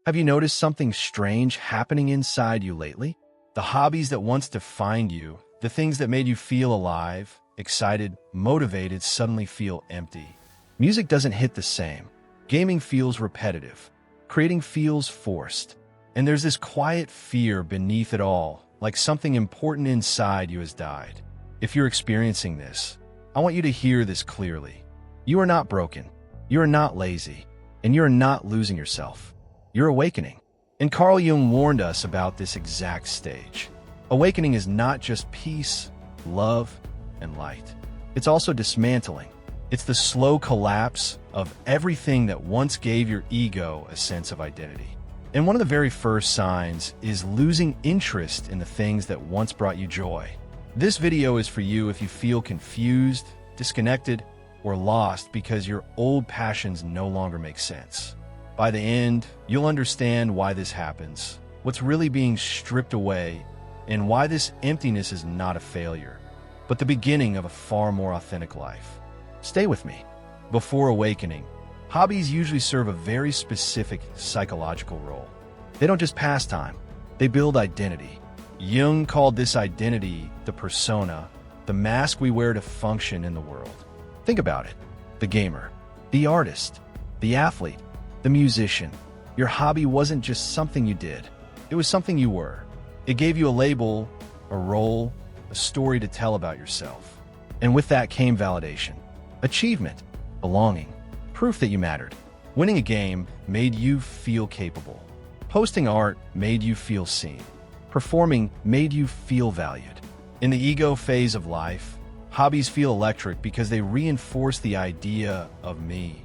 Have you noticed something strange happening inside you lately? The hobbies that once defined you, the things that made you feel alive, excited, motivated, suddenly feel empty. Music doesn't hit the same. Gaming feels repetitive. Creating feels forced. And there's this quiet fear beneath it all, like something important inside you has died. If you're experiencing this, I want you to hear this clearly. You are not broken. You are not lazy. And you are not losing yourself. You're awakening. And Carl Jung warned us about this exact stage. Awakening is not just peace, love, and light. It's also dismantling. It's the slow collapse of everything that once gave your ego a sense of identity. And one of the very first signs is losing interest in the things that once brought you joy. This video is for you if you feel confused, disconnected, or lost because your old passions no longer make sense. By the end, you'll understand why this happens, what's really being stripped away, and why this emptiness is not a failure, but the beginning of a far more authentic life. Stay with me. Before awakening, hobbies usually serve a very specific psychological role. They don't just pass time, they build identity. Jung called this identity the persona, the mask we wear to function in the world. Think about it. The gamer, the artist, the athlete, the musician. Your hobby wasn't just something you did. It was something you were. It gave you a label, a role, a story to tell about yourself. And with that came validation, achievement, belonging, proof that you mattered. Winning a game made you feel capable. Posting art made you feel seen. Performing made you feel valued. In the ego phase of life, hobbies feel electric because they reinforce the idea of me.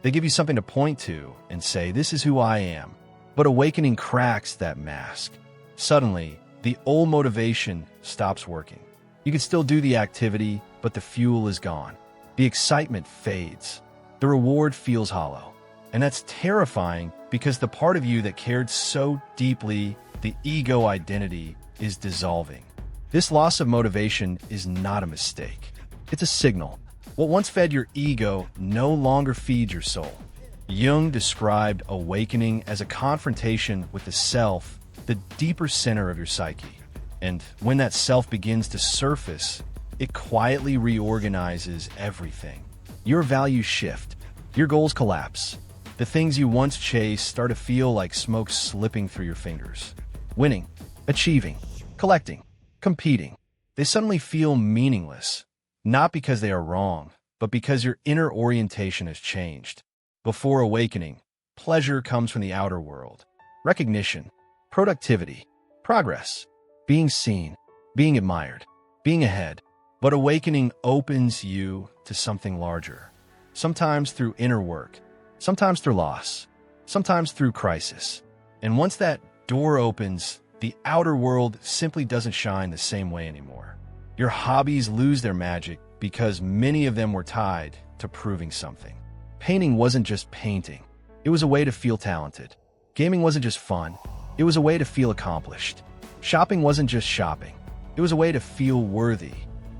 They give you something to point to and say, this is who I am. But awakening cracks that mask. Suddenly, the old motivation stops working. You can still do the activity, but the fuel is gone. The excitement fades. The reward feels hollow. And that's terrifying because the part of you that cared so deeply, the ego identity, is dissolving. This loss of motivation is not a mistake. It's a signal. What once fed your ego no longer feeds your soul. Jung described awakening as a confrontation with the self, the deeper center of your psyche. And when that self begins to surface, it quietly reorganizes everything. Your values shift. Your goals collapse. The things you once chased start to feel like smoke slipping through your fingers. Winning, achieving, collecting, competing. They suddenly feel meaningless. Not because they are wrong, but because your inner orientation has changed. Before awakening, pleasure comes from the outer world. Recognition, productivity, progress, being seen, being admired, being ahead. But awakening opens you to something larger. Sometimes through inner work, sometimes through loss, sometimes through crisis. And once that door opens, the outer world simply doesn't shine the same way anymore. Your hobbies lose their magic because many of them were tied to proving something. Painting wasn't just painting. It was a way to feel talented. Gaming wasn't just fun. It was a way to feel accomplished. Shopping wasn't just shopping. It was a way to feel worthy.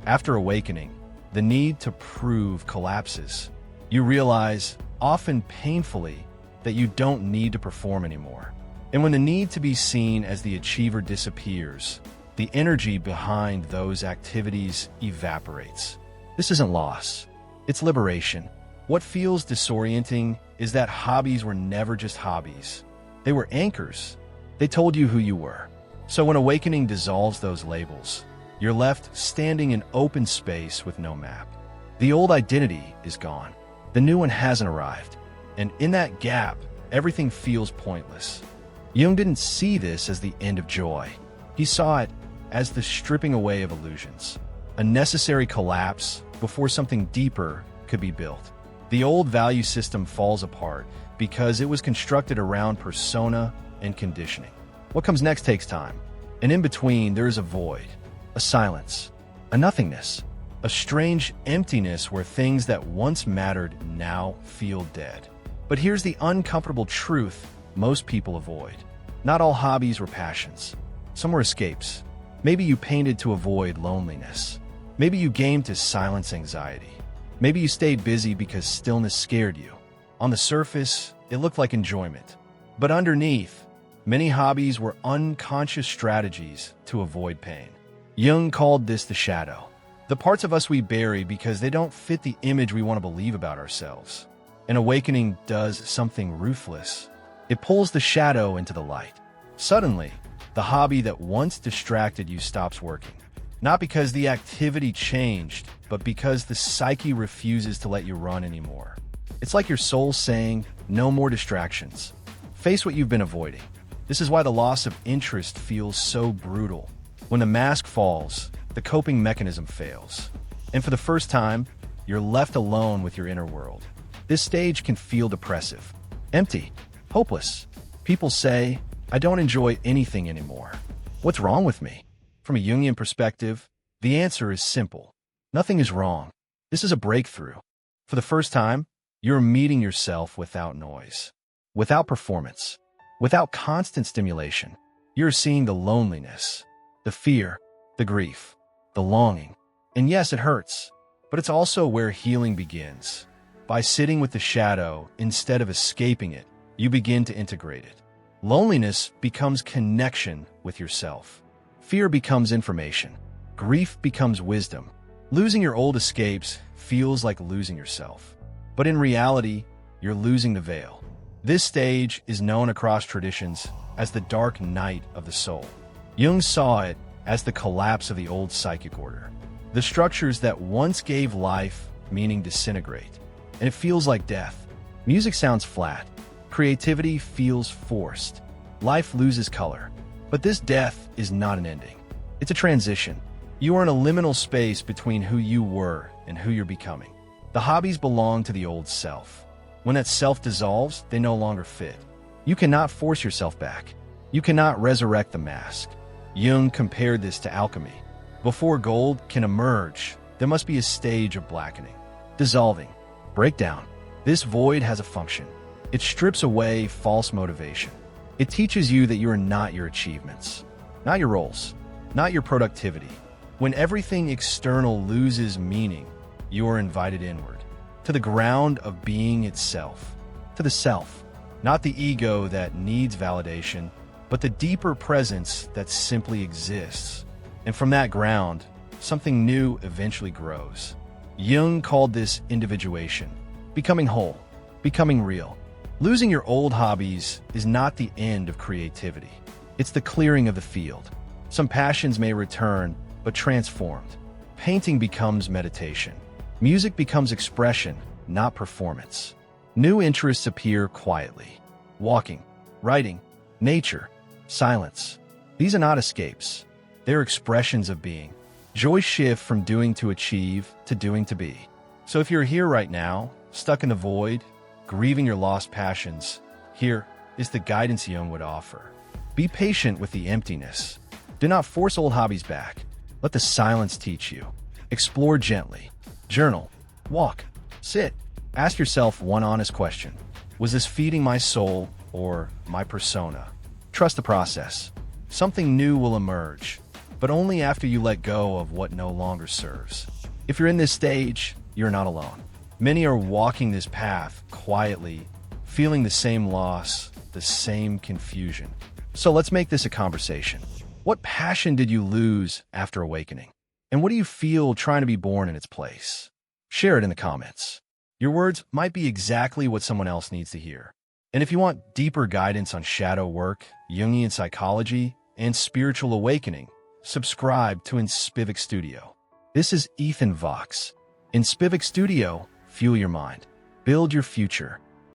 After awakening, the need to prove collapses. You realize, often painfully, that you don't need to perform anymore. And when the need to be seen as the achiever disappears, the energy behind those activities evaporates. This isn't loss. It's liberation. What feels disorienting is that hobbies were never just hobbies. They were anchors. They told you who you were. So when awakening dissolves those labels, you're left standing in open space with no map. The old identity is gone. The new one hasn't arrived. And in that gap, everything feels pointless. Jung didn't see this as the end of joy. He saw it as the stripping away of illusions, a necessary collapse before something deeper could be built. The old value system falls apart because it was constructed around persona and conditioning. What comes next takes time, and in between there is a void, a silence, a nothingness, a strange emptiness where things that once mattered now feel dead. But here's the uncomfortable truth most people avoid. Not all hobbies were passions. Some were escapes. Maybe you painted to avoid loneliness. Maybe you gamed to silence anxiety. Maybe you stayed busy because stillness scared you. On the surface, it looked like enjoyment. But underneath, many hobbies were unconscious strategies to avoid pain. Jung called this the shadow, the parts of us we bury because they don't fit the image we want to believe about ourselves. An awakening does something ruthless. It pulls the shadow into the light. Suddenly, the hobby that once distracted you stops working. Not because the activity changed, but because the psyche refuses to let you run anymore. It's like your soul saying, no more distractions. Face what you've been avoiding. This is why the loss of interest feels so brutal. When the mask falls, the coping mechanism fails. And for the first time, you're left alone with your inner world. This stage can feel depressive, empty, hopeless. People say, I don't enjoy anything anymore. What's wrong with me? From a Jungian perspective, the answer is simple. Nothing is wrong. This is a breakthrough. For the first time, you're meeting yourself without noise, without performance, without constant stimulation. You're seeing the loneliness, the fear, the grief, the longing. And yes, it hurts, but it's also where healing begins. By sitting with the shadow instead of escaping it, you begin to integrate it. Loneliness becomes connection with yourself. Fear becomes information. Grief becomes wisdom. Losing your old escapes feels like losing yourself. But in reality, you're losing the veil. This stage is known across traditions as the dark night of the soul. Jung saw it as the collapse of the old psychic order. The structures that once gave life meaning disintegrate, and it feels like death. Music sounds flat. Creativity feels forced. Life loses color. But this death is not an ending. It's a transition. You are in a liminal space between who you were and who you're becoming. The hobbies belong to the old self. When that self dissolves, they no longer fit. You cannot force yourself back. You cannot resurrect the mask. Jung compared this to alchemy. Before gold can emerge, there must be a stage of blackening, dissolving, breakdown. This void has a function. It strips away false motivation. It teaches you that you are not your achievements, not your roles, not your productivity. When everything external loses meaning, you are invited inward, to the ground of being itself, to the self, not the ego that needs validation, but the deeper presence that simply exists. And from that ground, something new eventually grows. Jung called this individuation, becoming whole, becoming real. Losing your old hobbies is not the end of creativity. It's the clearing of the field. Some passions may return, but transformed. Painting becomes meditation. Music becomes expression, not performance. New interests appear quietly. Walking, writing, nature, silence. These are not escapes. They're expressions of being. Joy shifts from doing to achieve to doing to be. So if you're here right now, stuck in the void, grieving your lost passions, here is the guidance Jung would offer. Be patient with the emptiness. Do not force old hobbies back. Let the silence teach you. Explore gently. Journal. Walk. Sit. Ask yourself one honest question. Was this feeding my soul or my persona? Trust the process. Something new will emerge, but only after you let go of what no longer serves. If you're in this stage, you're not alone. Many are walking this path quietly, feeling the same loss, the same confusion. So let's make this a conversation. What passion did you lose after awakening? And what do you feel trying to be born in its place? Share it in the comments. Your words might be exactly what someone else needs to hear. And if you want deeper guidance on shadow work, Jungian psychology, and spiritual awakening, subscribe to Inspivox Studio. This is Inspivox. Inspivox Studio, fuel your mind, build your future.